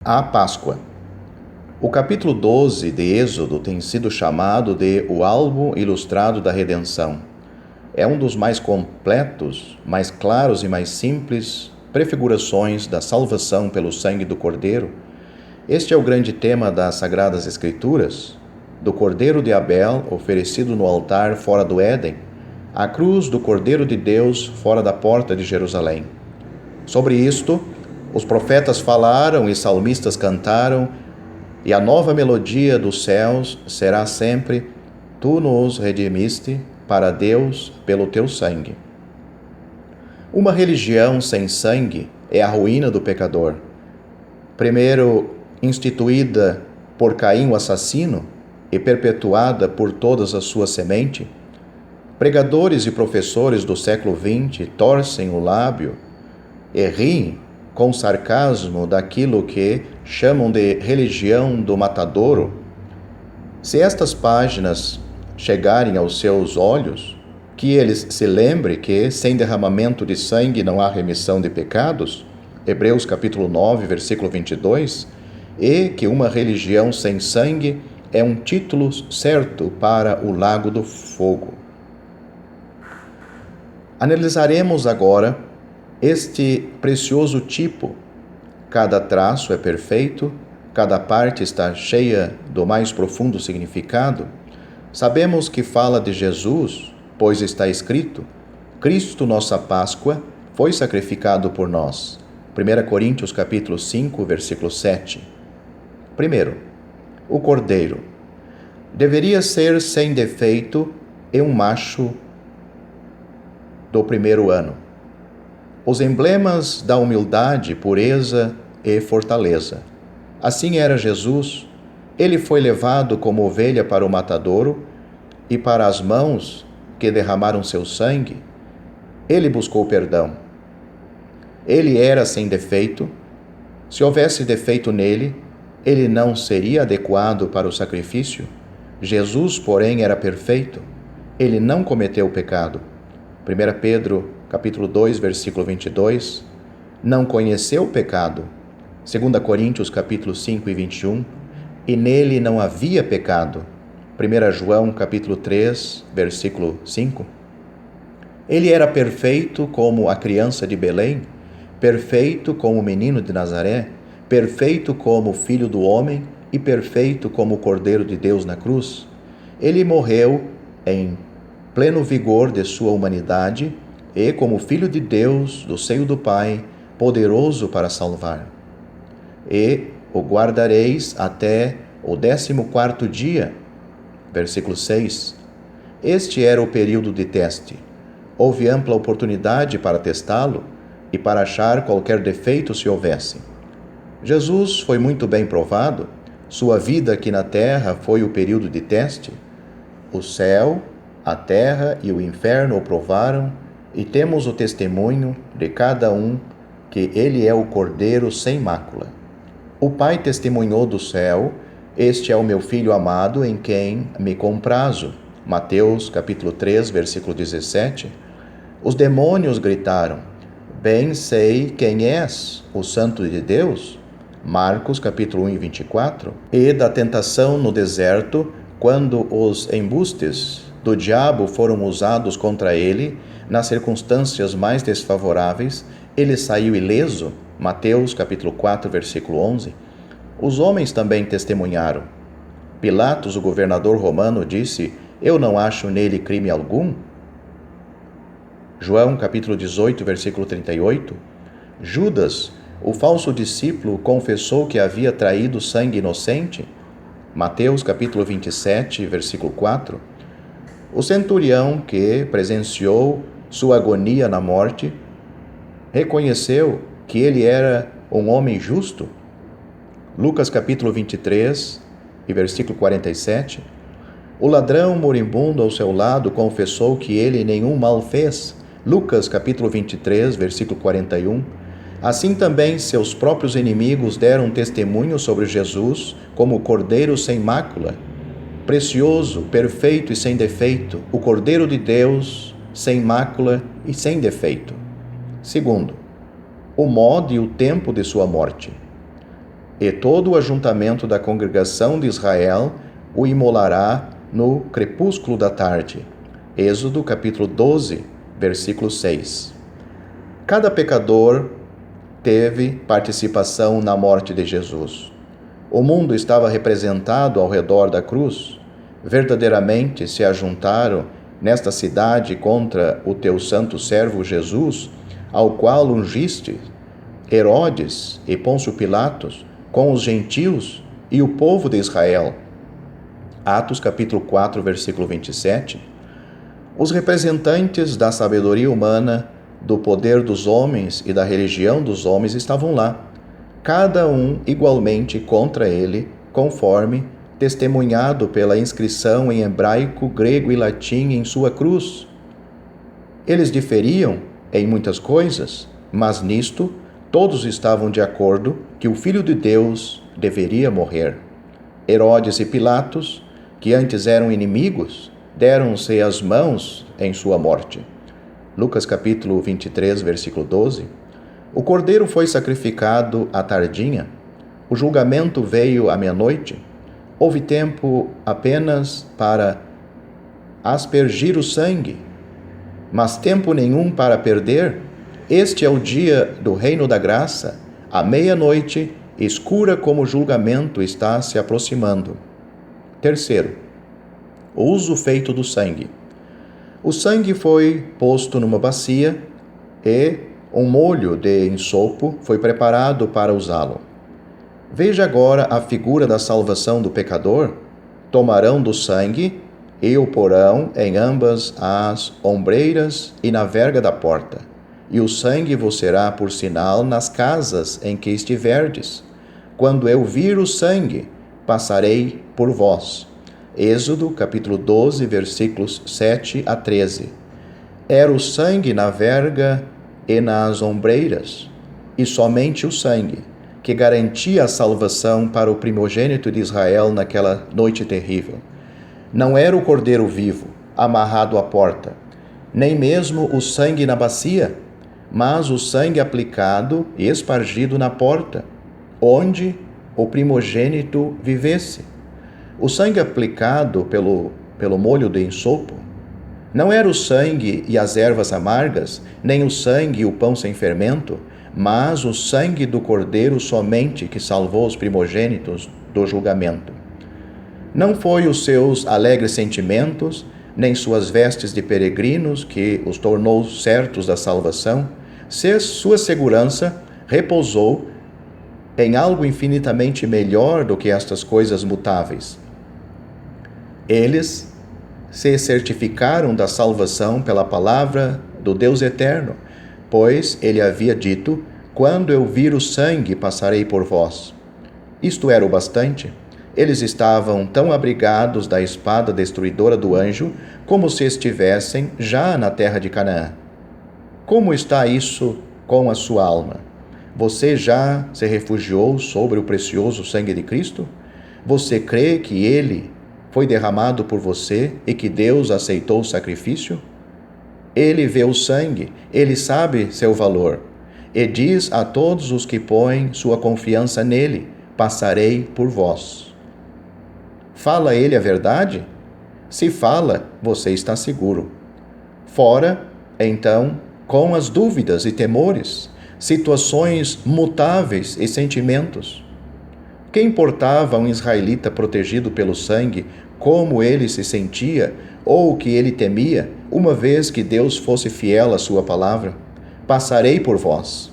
A Páscoa. O capítulo 12 de Êxodo tem sido chamado de o álbum ilustrado da redenção. É um dos mais completos, mais claros e mais simples prefigurações da salvação pelo sangue do Cordeiro. Este é o grande tema das Sagradas Escrituras, do Cordeiro de Abel oferecido no altar fora do Éden, à cruz do Cordeiro de Deus fora da porta de Jerusalém. Sobre isto, os profetas falaram e salmistas cantaram, e a nova melodia dos céus será sempre: Tu nos redimiste para Deus pelo teu sangue. Uma religião sem sangue é a ruína do pecador. Primeiro instituída por Caim o assassino e perpetuada por todas as suas sementes, pregadores e professores do século XX torcem o lábio e riem com sarcasmo daquilo que chamam de religião do matadouro. Se estas páginas chegarem aos seus olhos, que eles se lembrem que sem derramamento de sangue não há remissão de pecados, Hebreus capítulo 9, versículo 22, e que uma religião sem sangue é um título certo para o lago do fogo. Analisaremos agora este precioso tipo. Cada traço é perfeito, cada parte está cheia do mais profundo significado. Sabemos que fala de Jesus, pois está escrito: Cristo, nossa Páscoa, foi sacrificado por nós. 1 Coríntios capítulo 5, versículo 7. Primeiro, o Cordeiro deveria ser sem defeito e um macho do primeiro ano. Os emblemas da humildade, pureza e fortaleza. Assim era Jesus. Ele foi levado como ovelha para o matadouro e para as mãos que derramaram seu sangue. Ele buscou perdão. Ele era sem defeito. Se houvesse defeito nele, ele não seria adequado para o sacrifício. Jesus, porém, era perfeito. Ele não cometeu pecado. 1 Pedro capítulo 2, versículo 22, não conheceu o pecado. 2 Coríntios capítulo 5 e 21, e nele não havia pecado. 1 João capítulo 3, versículo 5. Ele era perfeito como a criança de Belém, perfeito como o menino de Nazaré, perfeito como o filho do homem e perfeito como o Cordeiro de Deus na cruz. Ele morreu em pleno vigor de sua humanidade e como Filho de Deus, do seio do Pai, poderoso para salvar. E o guardareis até o 14º dia. Versículo 6. Este era o período de teste. Houve ampla oportunidade para testá-lo e para achar qualquer defeito se houvesse. Jesus foi muito bem provado. Sua vida aqui na terra foi o período de teste. O céu, a terra e o inferno o provaram, e temos o testemunho de cada um que ele é o Cordeiro sem mácula. O Pai testemunhou do céu: Este é o meu Filho amado, em quem me comprazo. Mateus capítulo 3, versículo 17. Os demônios gritaram: Bem sei quem és, o Santo de Deus. Marcos capítulo 1 e 24. E da tentação no deserto, quando os embustes do diabo foram usados contra ele, nas circunstâncias mais desfavoráveis, ele saiu ileso. Mateus capítulo 4, versículo 11. Os homens também testemunharam. Pilatos, o governador romano, disse: Eu não acho nele crime algum. João capítulo 18, versículo 38. Judas, o falso discípulo, confessou que havia traído sangue inocente. Mateus capítulo 27, versículo 4. O centurião que presenciou sua agonia na morte reconheceu que ele era um homem justo. Lucas capítulo 23 e versículo 47. O ladrão moribundo ao seu lado confessou que ele nenhum mal fez. Lucas capítulo 23, versículo 41. Assim também seus próprios inimigos deram testemunho sobre Jesus como o Cordeiro sem mácula, precioso, perfeito e sem defeito, o Cordeiro de Deus, sem mácula e sem defeito. Segundo, o modo e o tempo de sua morte. e todo o ajuntamento da congregação de Israel o imolará no crepúsculo da tarde. Êxodo capítulo 12, versículo 6. Cada pecador teve participação na morte de Jesus. O mundo estava representado ao redor da cruz. Verdadeiramente se ajuntaram nesta cidade contra o teu santo servo Jesus, ao qual ungiste Herodes e Pôncio Pilatos, com os gentios e o povo de Israel. Atos capítulo 4, versículo 27. Os representantes da sabedoria humana, do poder dos homens e da religião dos homens estavam lá, cada um igualmente contra ele, conforme testemunhado pela inscrição em hebraico, grego e latim em sua cruz. Eles diferiam em muitas coisas, mas nisto todos estavam de acordo que o Filho de Deus deveria morrer. Herodes e Pilatos, que antes eram inimigos, deram-se as mãos em sua morte. Lucas capítulo 23, versículo 12. O cordeiro foi sacrificado à tardinha. O julgamento veio à meia-noite. Houve tempo apenas para aspergir o sangue, mas tempo nenhum para perder. Este é o dia do reino da graça. À meia-noite, escura como o julgamento está se aproximando. Terceiro, o uso feito do sangue. O sangue foi posto numa bacia e um molho de ensopo foi preparado para usá-lo. Veja agora a figura da salvação do pecador. Tomarão do sangue e o porão em ambas as ombreiras e na verga da porta. E o sangue vos será por sinal nas casas em que estiverdes. Quando eu vir o sangue, passarei por vós. Êxodo, capítulo 12, versículos 7 a 13. Era o sangue na verga e nas ombreiras, e somente o sangue, que garantia a salvação para o primogênito de Israel naquela noite terrível. Não era o cordeiro vivo, amarrado à porta, nem mesmo o sangue na bacia, mas o sangue aplicado e espargido na porta, onde o primogênito vivesse. O sangue aplicado pelo molho de ensopo não era o sangue e as ervas amargas, nem o sangue e o pão sem fermento, mas o sangue do cordeiro somente que salvou os primogênitos do julgamento. Não foi os seus alegres sentimentos, nem suas vestes de peregrinos que os tornou certos da salvação. Sua segurança repousou em algo infinitamente melhor do que estas coisas mutáveis. Eles se certificaram da salvação pela palavra do Deus eterno, pois ele havia dito: quando eu vir o sangue, passarei por vós. Isto era o bastante. Eles estavam tão abrigados da espada destruidora do anjo, como se estivessem já na terra de Canaã. Como está isso com a sua alma? Você já se refugiou sobre o precioso sangue de Cristo? Você crê que ele foi derramado por você e que Deus aceitou o sacrifício? Ele vê o sangue, ele sabe seu valor, e diz a todos os que põem sua confiança nele: passarei por vós. Fala ele a verdade? Se fala, você está seguro. Fora, então, com as dúvidas e temores, situações mutáveis e sentimentos. Que importava a um israelita protegido pelo sangue como ele se sentia ou o que ele temia, uma vez que Deus fosse fiel à sua palavra? Passarei por vós.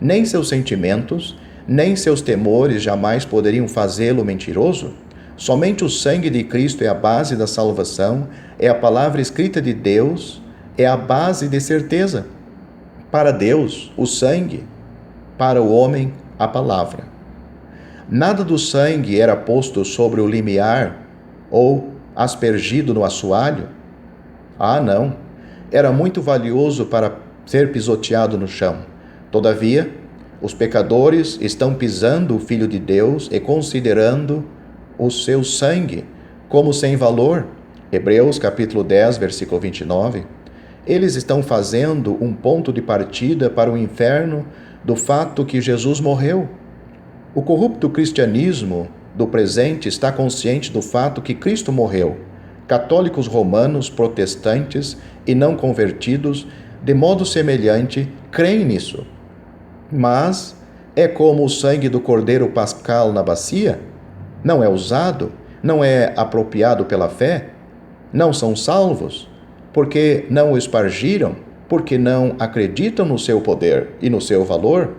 Nem seus sentimentos, nem seus temores jamais poderiam fazê-lo mentiroso. Somente o sangue de Cristo é a base da salvação, é a palavra escrita de Deus, é a base de certeza. Para Deus, o sangue; para o homem, a palavra. Nada do sangue era posto sobre o limiar ou aspergido no assoalho. Ah, não! Era muito valioso para ser pisoteado no chão. Todavia, os pecadores estão pisando o Filho de Deus e considerando o seu sangue como sem valor. Hebreus capítulo 10, versículo 29. Eles estão fazendo um ponto de partida para o inferno do fato que Jesus morreu. O corrupto cristianismo do presente está consciente do fato que Cristo morreu. Católicos romanos, protestantes e não convertidos, de modo semelhante, creem nisso. Mas é como o sangue do cordeiro pascal na bacia? Não é usado? Não é apropriado pela fé? Não são salvos? Porque não o espargiram? Porque não acreditam no seu poder e no seu valor?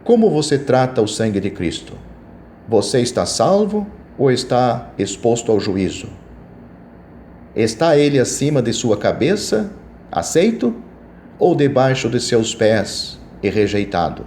Como você trata o sangue de Cristo? Você está salvo ou está exposto ao juízo? Está ele acima de sua cabeça, aceito, ou debaixo de seus pés e rejeitado?